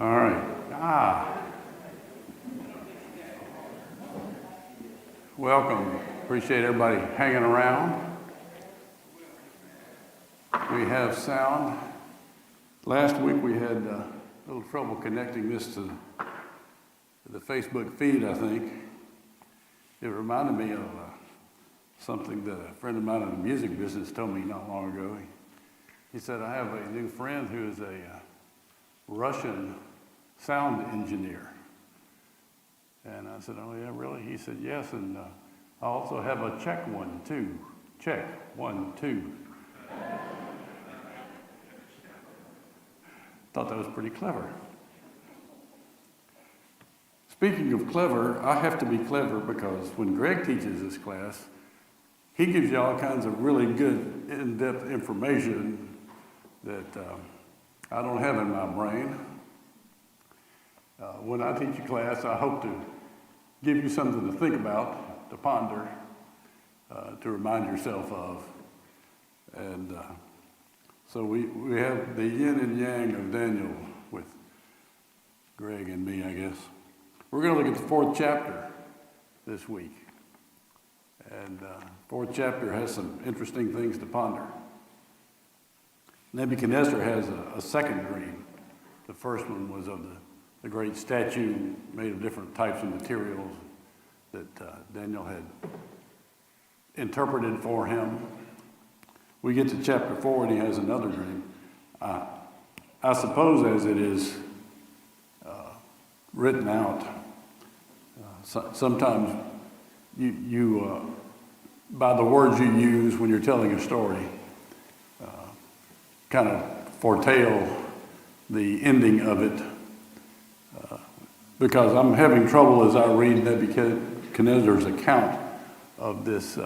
All right. Welcome. Appreciate everybody hanging around. We have sound. Last week we had a little trouble connecting this to the Facebook feed, I think. It reminded me of something that a friend of mine in the music business told me not long ago. He said, I have a new friend who is a Russian sound engineer. And I said, oh yeah, really? He said, yes, and I also have a check 1, 2. Check 1, 2. Thought that was pretty clever. Speaking of clever, I have to be clever because when Greg teaches this class, he gives you all kinds of really good in-depth information that I don't have in my brain. When I teach a class, I hope to give you something to think about, to ponder, to remind yourself of. And so we have the yin and yang of Daniel with Greg and me, I guess. We're going to look at the 4th chapter this week. And 4th chapter has some interesting things to ponder. Nebuchadnezzar has a second dream. The first one was of the great statue made of different types of materials that Daniel had interpreted for him. We get to chapter 4 and he has another dream. I suppose as it is written out, sometimes you by the words you use when you're telling a story, kind of foretell the ending of it. Because I'm having trouble as I read Nebuchadnezzar's account of this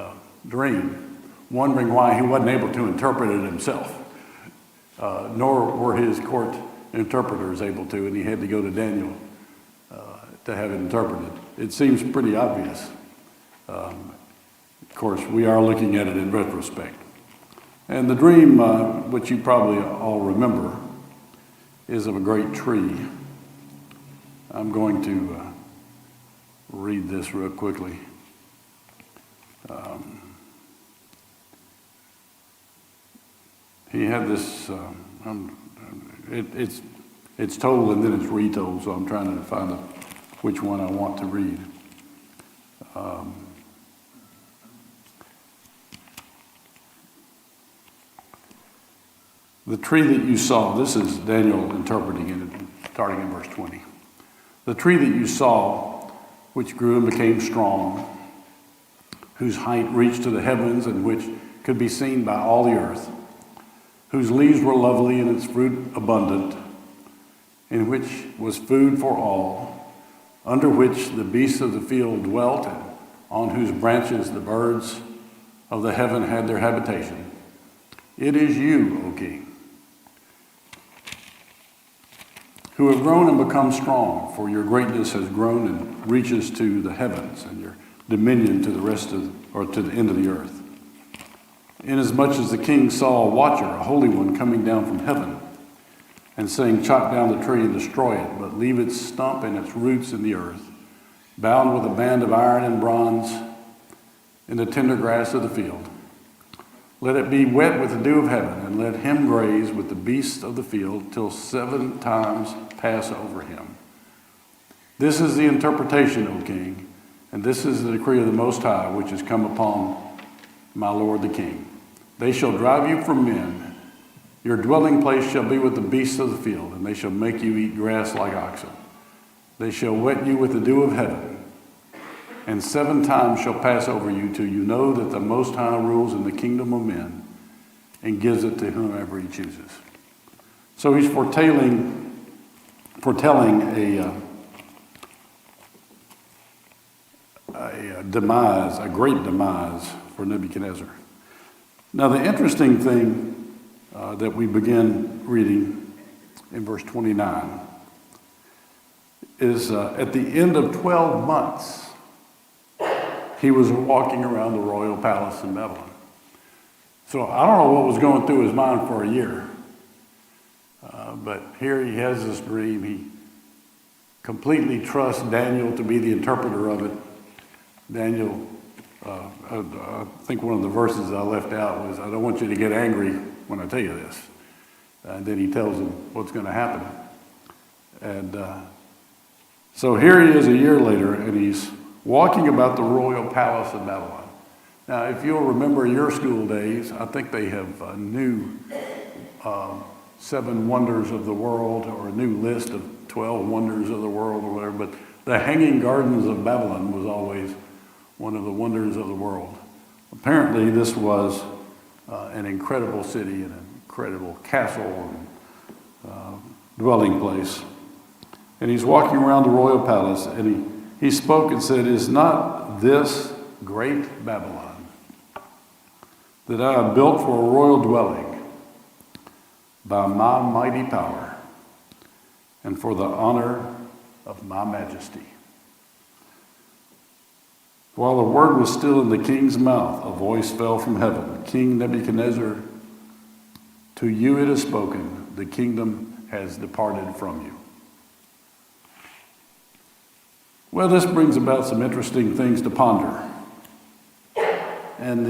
dream, wondering why he wasn't able to interpret it himself, nor were his court interpreters able to, and he had to go to Daniel to have it interpreted. It seems pretty obvious. Of course, we are looking at it in retrospect. And the dream, which you probably all remember, is of a great tree. I'm going to read this real quickly. He had this, it's told and then it's retold, so I'm trying to find which one I want to read. The tree that you saw, this is Daniel interpreting it, starting in verse 20. The tree that you saw, which grew and became strong, whose height reached to the heavens and which could be seen by all the earth, whose leaves were lovely and its fruit abundant, in which was food for all, under which the beasts of the field dwelt, and on whose branches the birds of the heaven had their habitation. It is you, O king, who have grown and become strong, for your greatness has grown and reaches to the heavens, and your dominion to the rest of, or to the end of the earth. Inasmuch as the king saw a watcher, a holy one, coming down from heaven, and saying, chop down the tree and destroy it, but leave its stump and its roots in the earth, bound with a band of iron and bronze in the tender grass of the field. Let it be wet with the dew of heaven, and let him graze with the beasts of the field till 7 times pass over him. This is the interpretation, O king, and this is the decree of the Most High, which has come upon my lord the king. They shall drive you from men. Your dwelling place shall be with the beasts of the field, and they shall make you eat grass like oxen. They shall wet you with the dew of heaven, and 7 times shall pass over you till you know that the Most High rules in the kingdom of men and gives it to whomever he chooses. So he's foretelling a demise, a great demise for Nebuchadnezzar. Now the interesting thing that we begin reading in verse 29 is at the end of 12 months, he was walking around the royal palace in Babylon. So I don't know what was going through his mind for a year. But here he has this dream. He completely trust Daniel to be the interpreter of it. Daniel, I think one of the verses I left out was, I don't want you to get angry when I tell you this. And then he tells him what's going to happen. And so here he is a year later, and he's walking about the royal palace of Babylon. Now, if you'll remember your school days, I think they have a new 7 wonders of the world, or a new list of 12 wonders of the world or whatever, but the Hanging Gardens of Babylon was always one of the wonders of the world. Apparently this was an incredible city and an incredible castle and dwelling place. And he's walking around the royal palace, and he spoke and said, "Is not this great Babylon that I have built for a royal dwelling by my mighty power and for the honor of my majesty?" While the word was still in the king's mouth, a voice fell from heaven. "King Nebuchadnezzar, to you it is spoken, the kingdom has departed from you." Well, this brings about some interesting things to ponder. And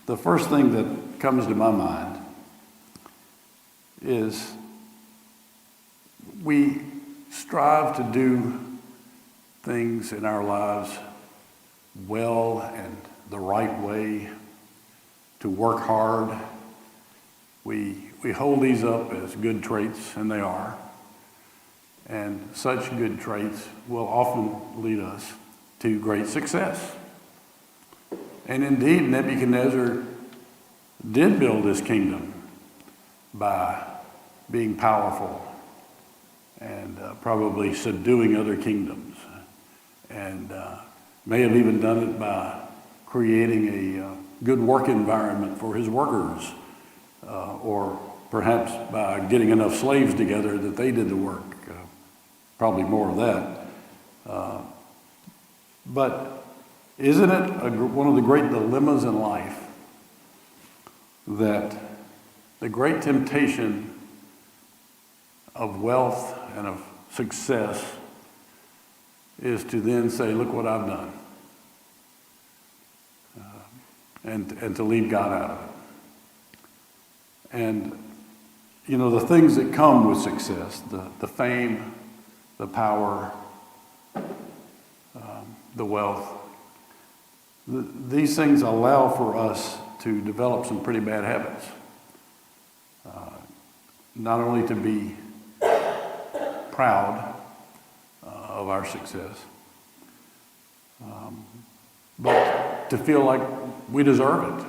the first thing that comes to my mind is we strive to do things in our lives well and the right way, to work hard. We hold these up as good traits, and they are. And such good traits will often lead us to great success. And indeed, Nebuchadnezzar did build his kingdom by being powerful and probably subduing other kingdoms. And may have even done it by creating a good work environment for his workers, or perhaps by getting enough slaves together that they did the work. Probably more of that. But isn't it one of the great dilemmas in life that the great temptation of wealth and of success is to then say, "Look what I've done," and to leave God out of it. And, you know, the things that come with success, the fame, the power, the wealth, these things allow for us to develop some pretty bad habits. Not only to be proud of our success, but to feel like we deserve it.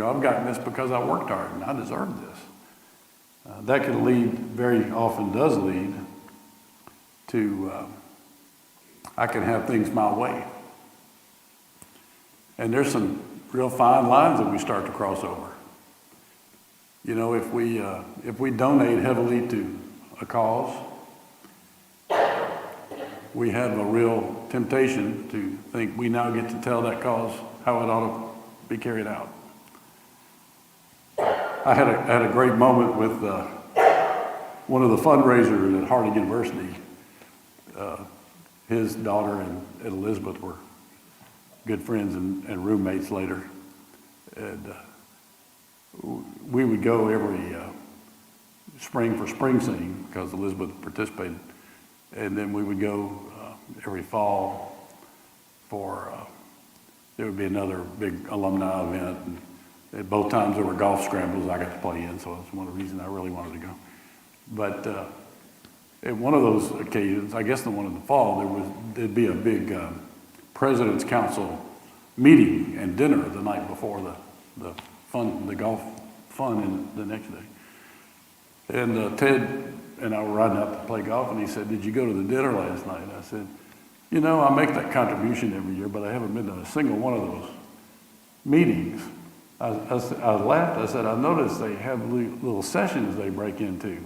I've gotten this because I worked hard and I deserve this. That can lead, very often does lead, to I can have things my way. And there's some real fine lines that we start to cross over. You know, if we donate heavily to a cause, we have a real temptation to think we now get to tell that cause how it ought to be carried out. I had a great moment with one of the fundraisers at Harding University. His daughter and Elizabeth were good friends and roommates later. And we would go every spring for spring singing because Elizabeth participated. And then we would go every fall for, there would be another big alumni event. And at both times there were golf scrambles I got to play in, so that's one of the reasons I really wanted to go. But at one of those occasions, I guess the one in the fall, there'd be a big President's Council meeting and dinner the night before the golf fun the next day. And Ted and I were riding out to play golf, and he said, "Did you go to the dinner last night?" And I said, "You know, I make that contribution every year, but I haven't been to a single one of those meetings." I laughed. I said, "I noticed they have little sessions they break into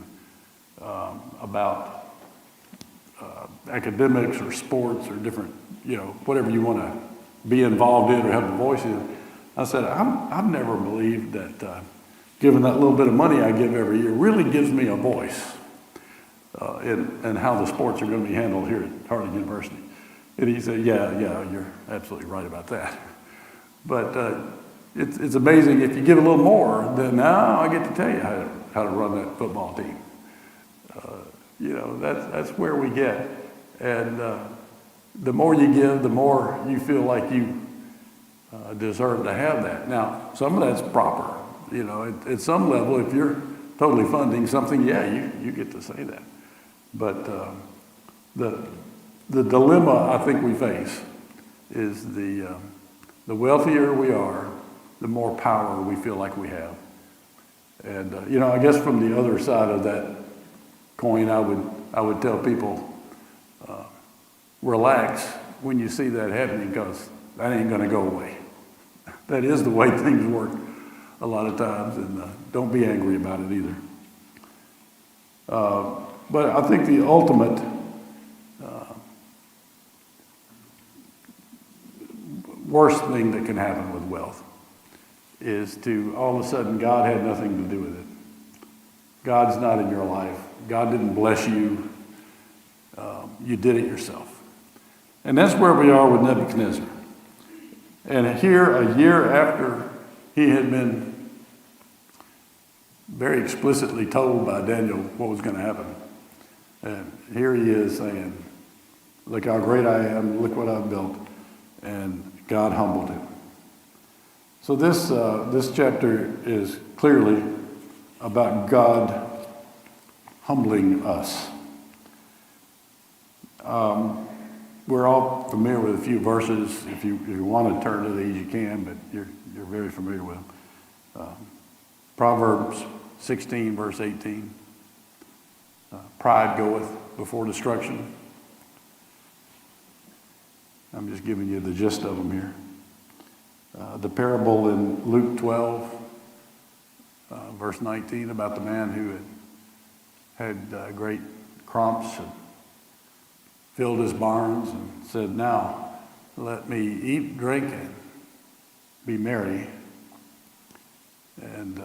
about academics or sports or different, whatever you want to be involved in or have a voice in." I said, I've never believed that giving that little bit of money I give every year really gives me a voice. and how the sports are going to be handled here at Harding University. And he said, yeah, you're absolutely right about that. But it's amazing. If you give a little more, then now I get to tell you how to run that football team. That's where we get. And the more you give, the more you feel like you deserve to have that. Now, some of that's proper. At some level, if you're totally funding something, you get to say that. But the dilemma I think we face is the wealthier we are, the more power we feel like we have. And I guess from the other side of that coin, I would tell people, relax when you see that happening, because that ain't going to go away. That is the way things work a lot of times, and don't be angry about it either. But I think the ultimate worst thing that can happen with wealth is to all of a sudden God had nothing to do with it. God's not in your life. God didn't bless you. You did it yourself. And that's where we are with Nebuchadnezzar. And here, a year after he had been very explicitly told by Daniel what was going to happen, and here he is saying, look how great I am, look what I've built. And God humbled him. So this chapter is clearly about God humbling us. We're all familiar with a few verses. If you want to turn to these, you can, but you're very familiar with them. Proverbs 16, verse 18. Pride goeth before destruction. I'm just giving you the gist of them here. The parable in Luke 12, verse 19, about the man who had great crops and filled his barns and said, now let me eat, drink, and be merry. And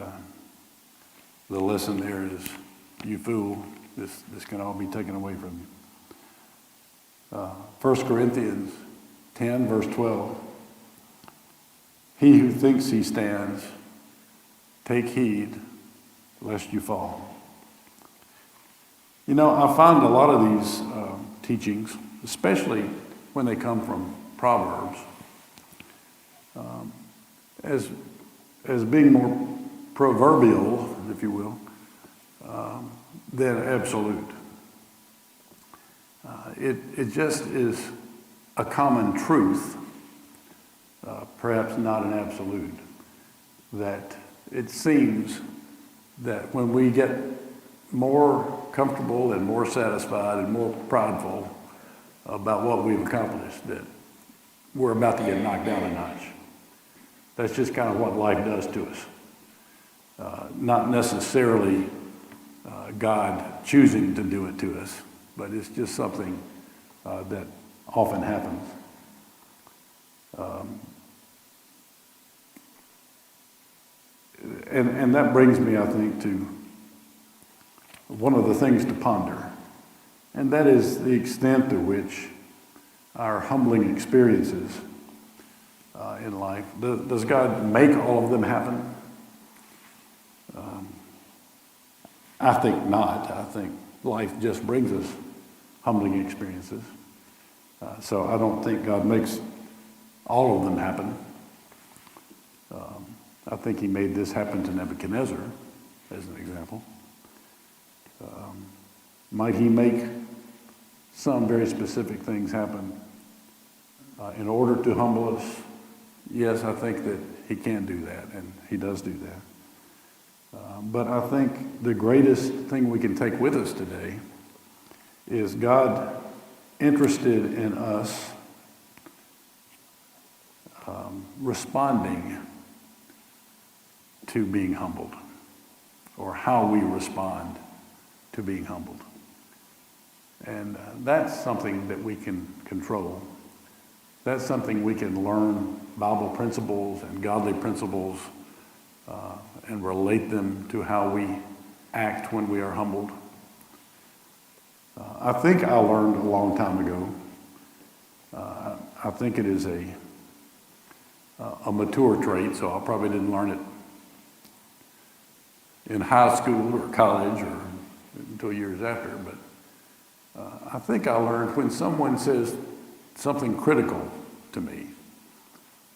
the lesson there is, you fool, this can all be taken away from you. 1 Corinthians 10, verse 12. He who thinks he stands, take heed lest you fall. I find a lot of these teachings, especially when they come from Proverbs, as being more proverbial, if you will, than absolute. It just is a common truth, perhaps not an absolute, that it seems that when we get more comfortable and more satisfied and more prideful about what we've accomplished, that we're about to get knocked down a notch. That's just kind of what life does to us. Not necessarily God choosing to do it to us, but it's just something that often happens. And that brings me, I think, to one of the things to ponder, and that is the extent to which our humbling experiences in life, does God make all of them happen? I think not. I think life just brings us humbling experiences. So I don't think God makes all of them happen. I think he made this happen to Nebuchadnezzar, as an example. Might he make some very specific things happen in order to humble us? Yes, I think that he can do that, and he does do that. But I think the greatest thing we can take with us today is God interested in us responding to being humbled, or how we respond to being humbled. And that's something that we can control. That's something we can learn Bible principles and godly principles and relate them to how we act when we are humbled. I think I learned a long time ago. I think it is a mature trait, so I probably didn't learn it in high school or college or until years after. But I think I learned when someone says something critical to me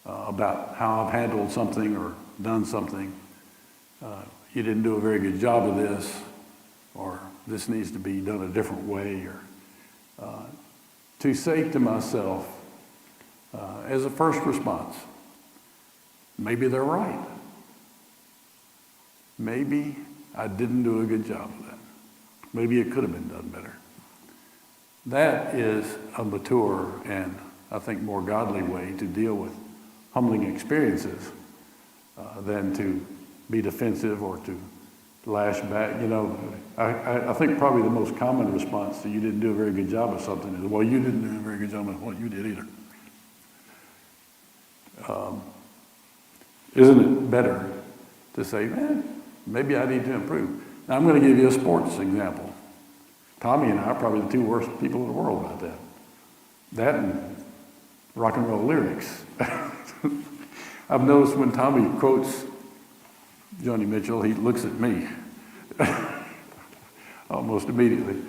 about how I've handled something or done something, you didn't do a very good job of this, or this needs to be done a different way, or to say to myself as a first response, maybe they're right. Maybe I didn't do a good job of that. Maybe it could have been done better. That is a mature and I think more godly way to deal with humbling experiences than to be defensive or to lash back. You know, I think probably the most common response to you didn't do a very good job of something is, well, you didn't do a very good job of what you did either. Isn't it better to say, man, maybe I need to improve? Now, I'm going to give you a sports example. Tommy and I are probably the two worst people in the world about that. That and rock and roll lyrics. I've noticed when Tommy quotes Joni Mitchell, he looks at me almost immediately.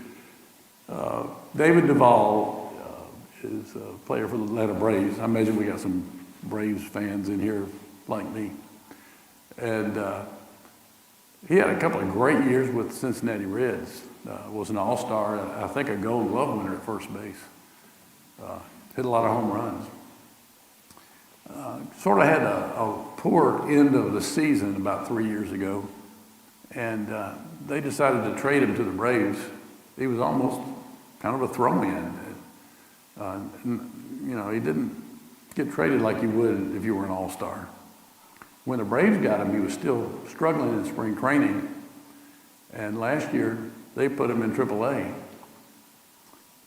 David Duvall is a player for the Atlanta Braves. I imagine we got some Braves fans in here like me. And he had a couple of great years with the Cincinnati Reds. Was an all-star, I think a Gold Glove winner at first base. Hit a lot of home runs. Sort of had a poor end of the season about 3 years ago, and they decided to trade him to the Braves. He was almost kind of a throw-in. You know, he didn't get traded like you would if you were an all-star. When the Braves got him, he was still struggling in spring training, and last year they put him in AAA,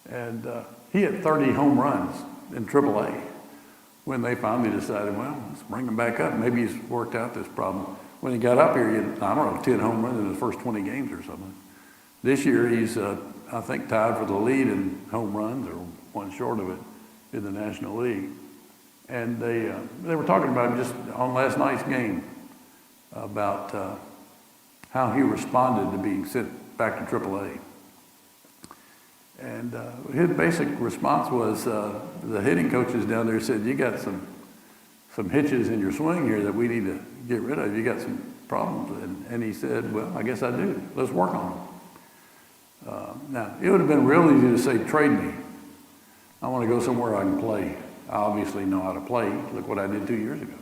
and he hit 30 home runs in AAA. When they finally decided, well, let's bring him back up. Maybe he's worked out this problem. When he got up here, he had, I don't know, 10 home runs in his first 20 games or something. This year, he's, I think, tied for the lead in home runs, or one short of it, in the National League. And they were talking about him just on last night's game, about how he responded to being sent back to AAA. And his basic response was, the hitting coaches down there said, you got some hitches in your swing here that we need to get rid of. You got some problems. And he said, well, I guess I do. Let's work on them. Now, it would have been real easy to say, trade me. I want to go somewhere I can play. I obviously know how to play. Look what I did 2 years ago.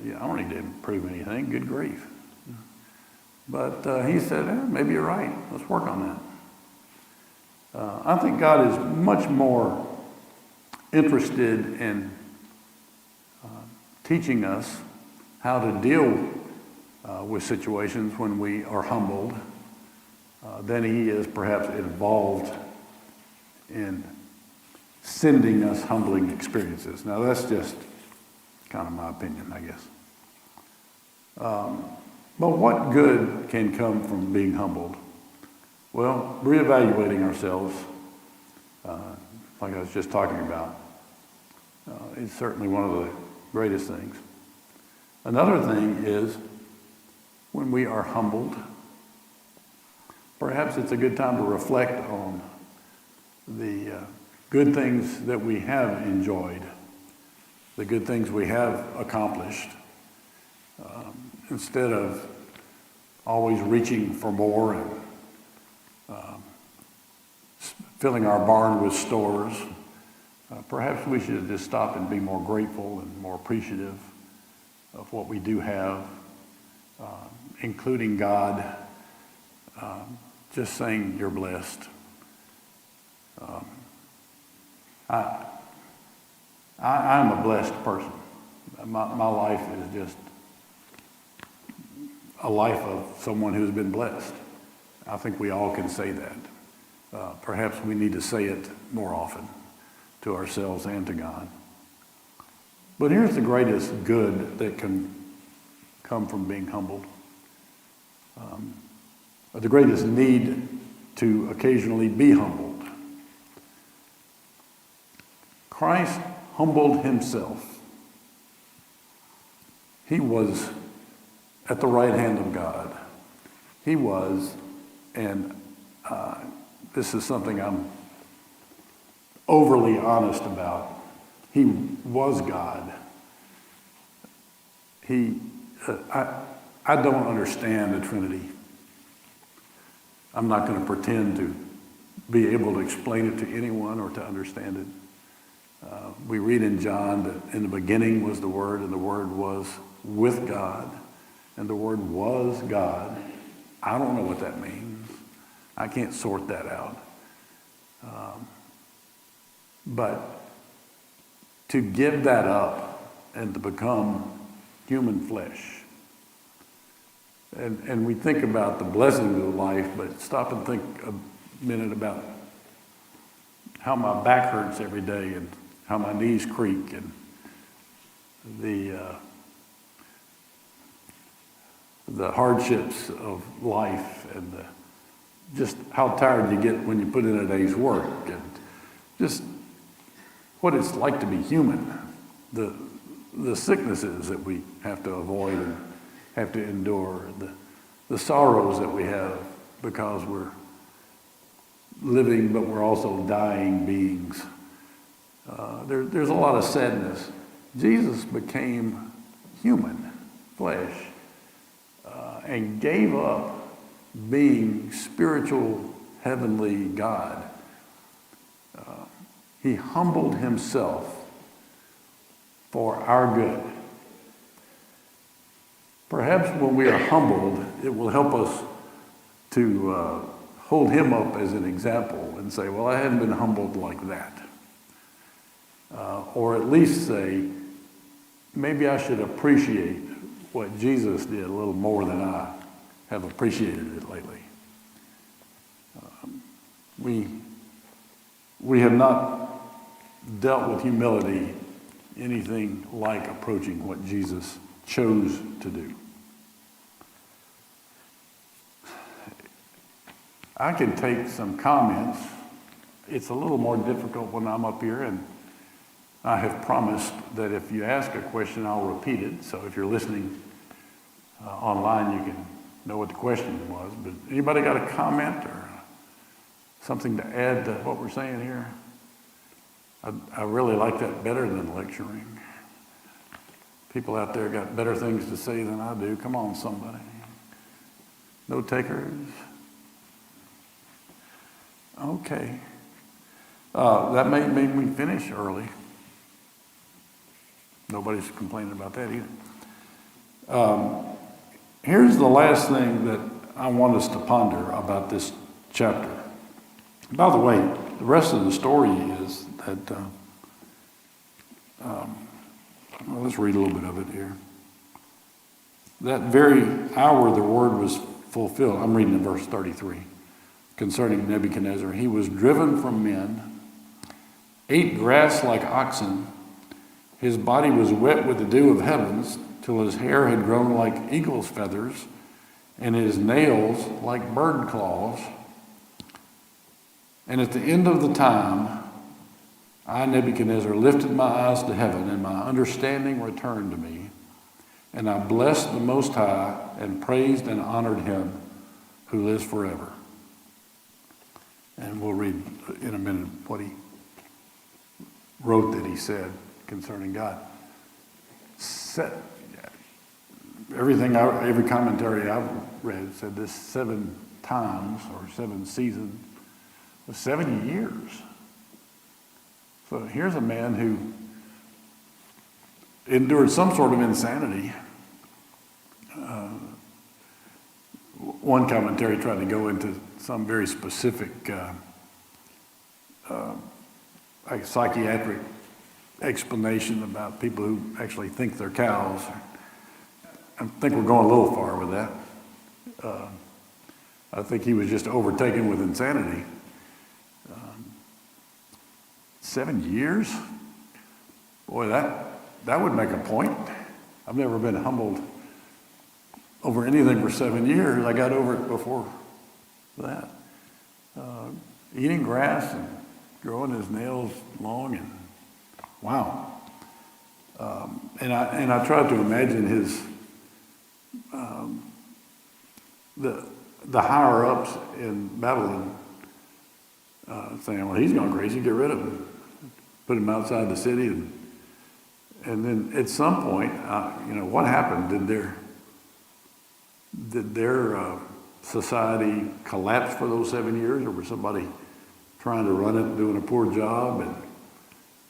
Yeah, I don't need to improve anything. Good grief. But he said, maybe you're right. Let's work on that. I think God is much more interested in teaching us how to deal with situations when we are humbled than he is perhaps involved in sending us humbling experiences. Now that's just kind of my opinion, I guess. But what good can come from being humbled? Well, reevaluating ourselves, like I was just talking about, is certainly one of the greatest things. Another thing is when we are humbled, perhaps it's a good time to reflect on the good things that we have enjoyed, the good things we have accomplished, instead of always reaching for more and filling our barn with stores. Perhaps we should just stop and be more grateful and more appreciative of what we do have, including God, just saying you're blessed. I'm a blessed person. My life is just a life of someone who's been blessed. I think we all can say that. Perhaps we need to say it more often to ourselves and to God. But here's the greatest good that can come from being humbled. The greatest need to occasionally be humbled. Christ humbled himself. He was at the right hand of God. He was, and this is something I'm overly honest about. He was God. I don't understand the Trinity. I'm not going to pretend to be able to explain it to anyone or to understand it. We read in John that in the beginning was the Word, and the Word was with God, and the Word was God. I don't know what that means. I can't sort that out. But to give that up and to become human flesh, and we think about the blessings of life, but stop and think a minute about how my back hurts every day and how my knees creak and the hardships of life and just how tired you get when you put in a day's work and just what it's like to be human, the sicknesses that we have to avoid and have to endure, the sorrows that we have because we're living but we're also dying beings. There's a lot of sadness. Jesus became human, flesh, and gave up being spiritual, heavenly God. He humbled himself for our good. Perhaps when we are humbled, it will help us to hold him up as an example and say, well, I haven't been humbled like that. Or at least say, maybe I should appreciate what Jesus did a little more than I have appreciated it lately. We have not dealt with humility anything like approaching what Jesus chose to do. I can take some comments. It's a little more difficult when I'm up here, and I have promised that if you ask a question, I'll repeat it. So if you're listening online, you can know what the question was. But anybody got a comment or something to add to what we're saying here? I really like that better than lecturing. People out there got better things to say than I do. Come on, somebody. No takers? Okay. That made me finish early. Nobody's complaining about that either. Here's the last thing that I want us to ponder about this chapter. By the way, the rest of the story is that, well, let's read a little bit of it here. That very hour the word was fulfilled. I'm reading in verse 33 concerning Nebuchadnezzar. He was driven from men, ate grass like oxen. His body was wet with the dew of heavens, till his hair had grown like eagle's feathers, and his nails like bird claws. And at the end of the time, I, Nebuchadnezzar, lifted my eyes to heaven, and my understanding returned to me. And I blessed the Most High, and praised and honored him who lives forever. And we'll read in a minute what he wrote that he said concerning God. Every commentary I've read said this 7 times or 7 seasons was 70 years. So here's a man who endured some sort of insanity. One commentary tried to go into some very specific psychiatric explanation about people who actually think they're cows. I think we're going a little far with that. I think he was just overtaken with insanity. 7 years? Boy, that would make a point. I've never been humbled over anything for 7 years. I got over it before that. eating grass and growing his nails long, and wow. And I tried to imagine his the higher ups in Babylon saying, "Well, he's gone crazy. Get rid of him. Put him outside the city." And then at some point, what happened? Did their society collapse for those 7 years, or was somebody trying to run it and doing a poor job? And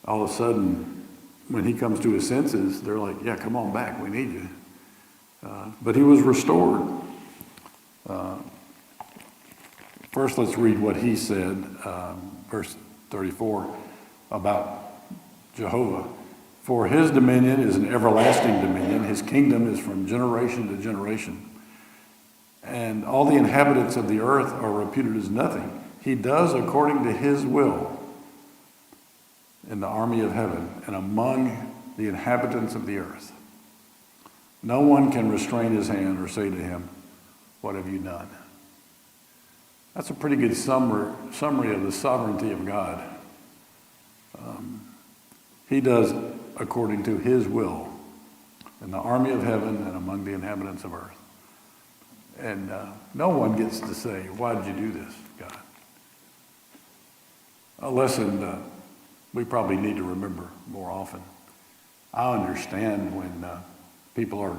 all of a sudden, when he comes to his senses, they're like, "Yeah, come on back. We need you." But he was restored. First, let's read what he said, verse 34, about Jehovah. "For his dominion is an everlasting dominion. His kingdom is from generation to generation. And all the inhabitants of the earth are reputed as nothing. He does according to his will in the army of heaven and among the inhabitants of the earth. No one can restrain his hand or say to him, 'What have you done?'" That's a pretty good summary of the sovereignty of God. He does according to his will in the army of heaven and among the inhabitants of earth. And no one gets to say, "Why did you do this, God?" A lesson we probably need to remember more often. I understand when people are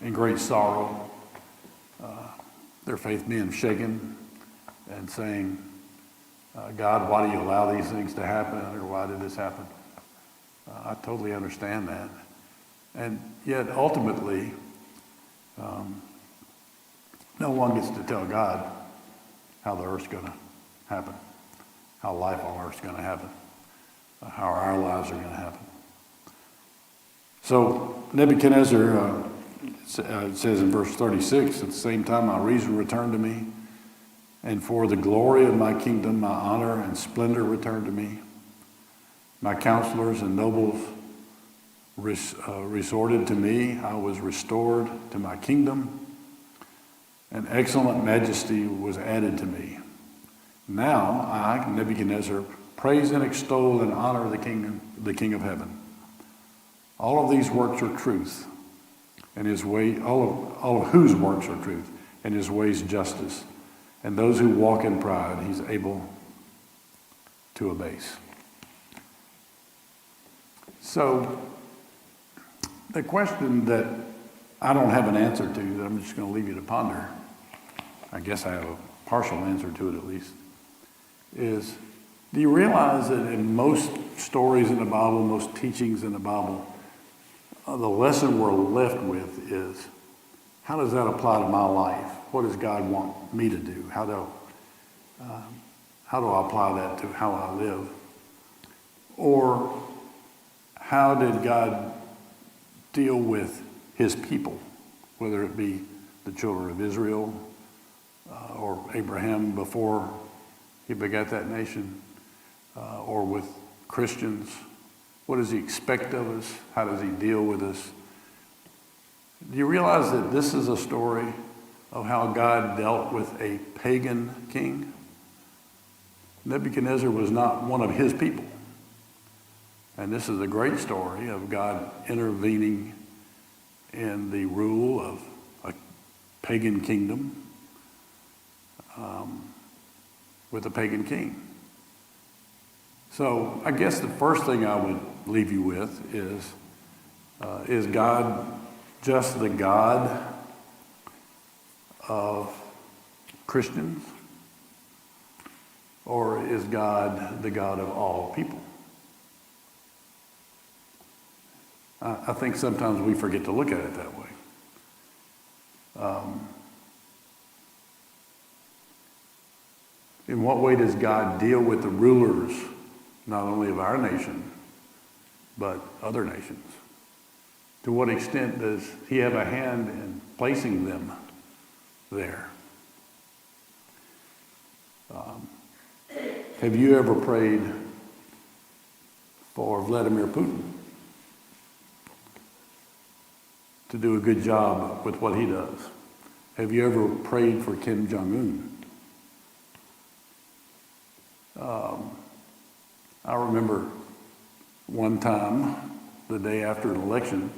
in great sorrow, their faith being shaken and saying, "God, why do you allow these things to happen?" or "Why did this happen?" I totally understand that. And yet, ultimately, no one gets to tell God how the earth's going to happen, how life on earth's going to happen, how our lives are going to happen. So Nebuchadnezzar, it says in verse 36, "At the same time my reason returned to me, and for the glory of my kingdom my honor and splendor returned to me. My counselors and nobles resorted to me. I was restored to my kingdom, and excellent majesty was added to me. Now I, Nebuchadnezzar, praise and extol and honor the King of heaven. All of these works are truth, and his way, all of whose works are truth, and his ways justice. And those who walk in pride, he's able to abase." So the question that I don't have an answer to, that I'm just going to leave you to ponder, I guess I have a partial answer to it at least, is, do you realize that in most stories in the Bible, most teachings in the Bible, the lesson we're left with is, how does that apply to my life? What does God want me to do? How do I apply that to how I live? Or how did God deal with his people, whether it be the children of Israel or Abraham before he begat that nation, or with Christians? What does he expect of us? How does he deal with us? Do you realize that this is a story of how God dealt with a pagan king? Nebuchadnezzar was not one of his people. And this is a great story of God intervening in the rule of a pagan kingdom with a pagan king. So I guess the first thing I would leave you with is God just the God of Christians? Or is God the God of all people? I think sometimes we forget to look at it that way. In what way does God deal with the rulers, not only of our nation, but other nations? To what extent does he have a hand in placing them there? Have you ever prayed for Vladimir Putin to do a good job with what he does? Have you ever prayed for Kim Jong-un I remember one time, the day after an election,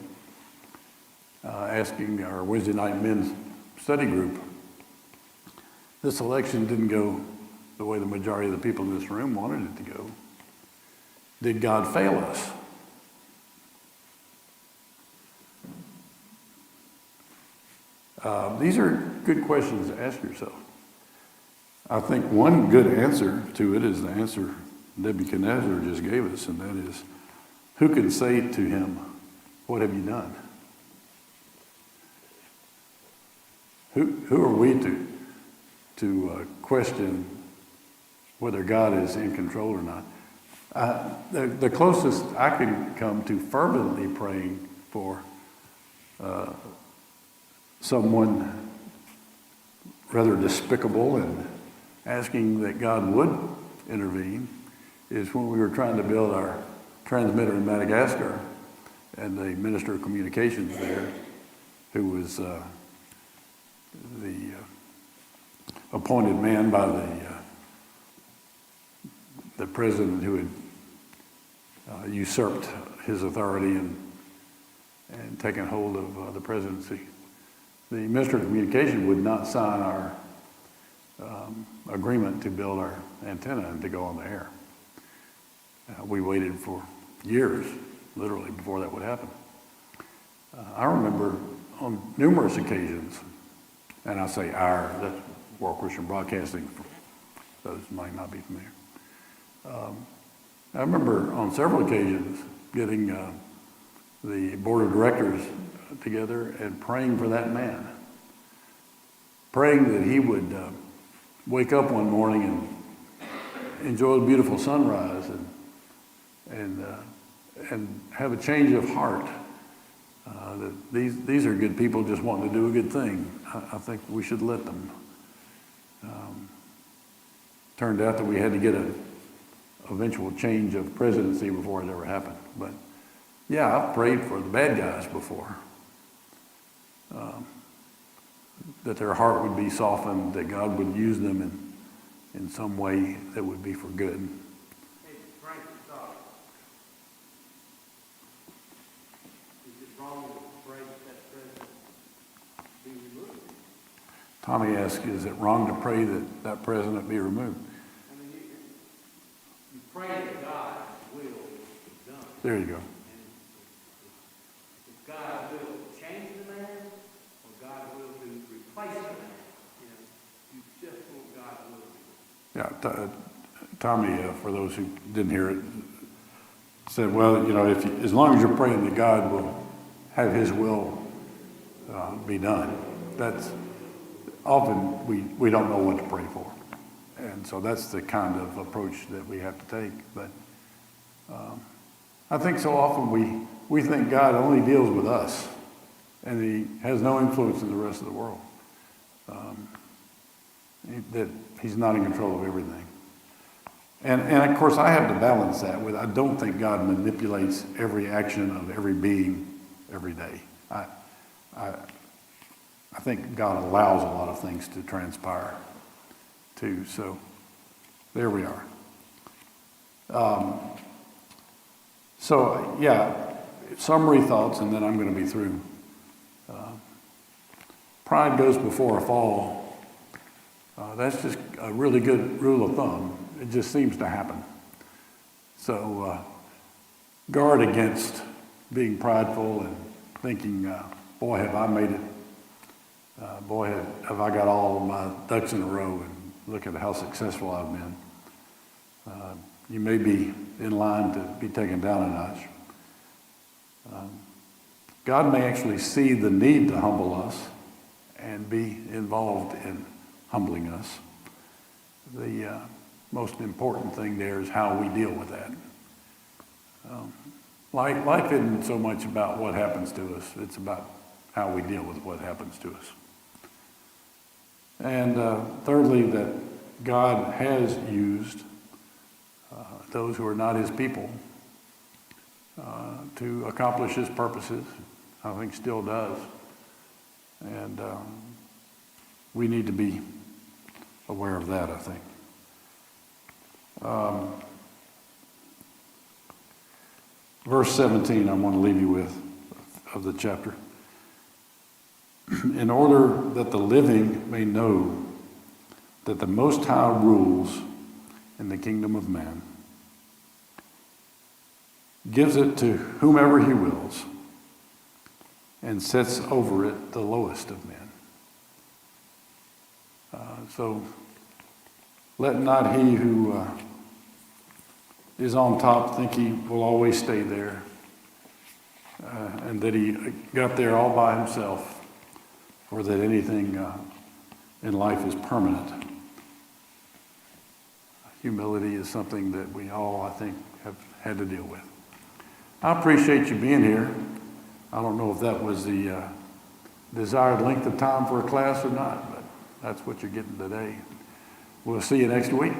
asking our Wednesday night men's study group, this election didn't go the way the majority of the people in this room wanted it to go. Did God fail us? These are good questions to ask yourself. I think one good answer to it is the answer Nebuchadnezzar just gave us, and that is, who can say to him, what have you done? Who are we to question whether God is in control or not? The closest I can come to fervently praying for someone rather despicable and asking that God would intervene is when we were trying to build our transmitter in Madagascar, and the Minister of Communications there, who was the appointed man by the president who had usurped his authority and taken hold of the presidency. The Minister of Communication would not sign our agreement to build our antenna and to go on the air. We waited for years, literally, before that would happen. I remember on numerous occasions, and I say our, that's World Christian Broadcasting, for those who might not be familiar. I remember on several occasions getting the board of directors together and praying for that man, praying that he would wake up one morning and enjoy a beautiful sunrise and have a change of heart. That these are good people just wanting to do a good thing. I think we should let them. Turned out that we had to get an eventual change of presidency before it ever happened. But yeah, I've prayed for the bad guys before. That their heart would be softened, that God would use them in some way that would be for good. Hey, Frank, stop. Is it wrong to pray that president be removed? Tommy asked, is it wrong to pray that that president be removed? I mean, you pray that God's will be done. There you go. And if God will change the man, or God will to replace the man, you just want God's will to be. Yeah, Tommy, for those who didn't hear it, said, well, if as long as you're praying that God will have his will be done, that's often we don't know what to pray for. And so that's the kind of approach that we have to take. But I think so often we think God only deals with us and he has no influence in the rest of the world. That he's not in control of everything. And of course I have to balance that with, I don't think God manipulates every action of every being every day. I think God allows a lot of things to transpire too. So there we are. So yeah, summary thoughts, and then I'm going to be through. Pride goes before a fall. That's just a really good rule of thumb. It just seems to happen. So guard against being prideful and thinking, boy, have I made it. Boy, have I got all of my ducks in a row, and look at how successful I've been. You may be in line to be taken down a notch. God may actually see the need to humble us and be involved in humbling us. The most important thing there is how we deal with that. Life isn't so much about what happens to us, it's about how we deal with what happens to us. And thirdly, that God has used those who are not his people to accomplish his purposes. I think still does. And we need to be aware of that, I think. Verse 17, I want to leave you with, of the chapter. In order that the living may know that the Most High rules in the kingdom of man, gives it to whomever he wills, and sets over it the lowest of men. So let not he who is on top think he will always stay there, and that he got there all by himself, or that anything in life is permanent. Humility is something that we all, I think, have had to deal with. I appreciate you being here. I don't know if that was the desired length of time for a class or not, but that's what you're getting today. We'll see you next week.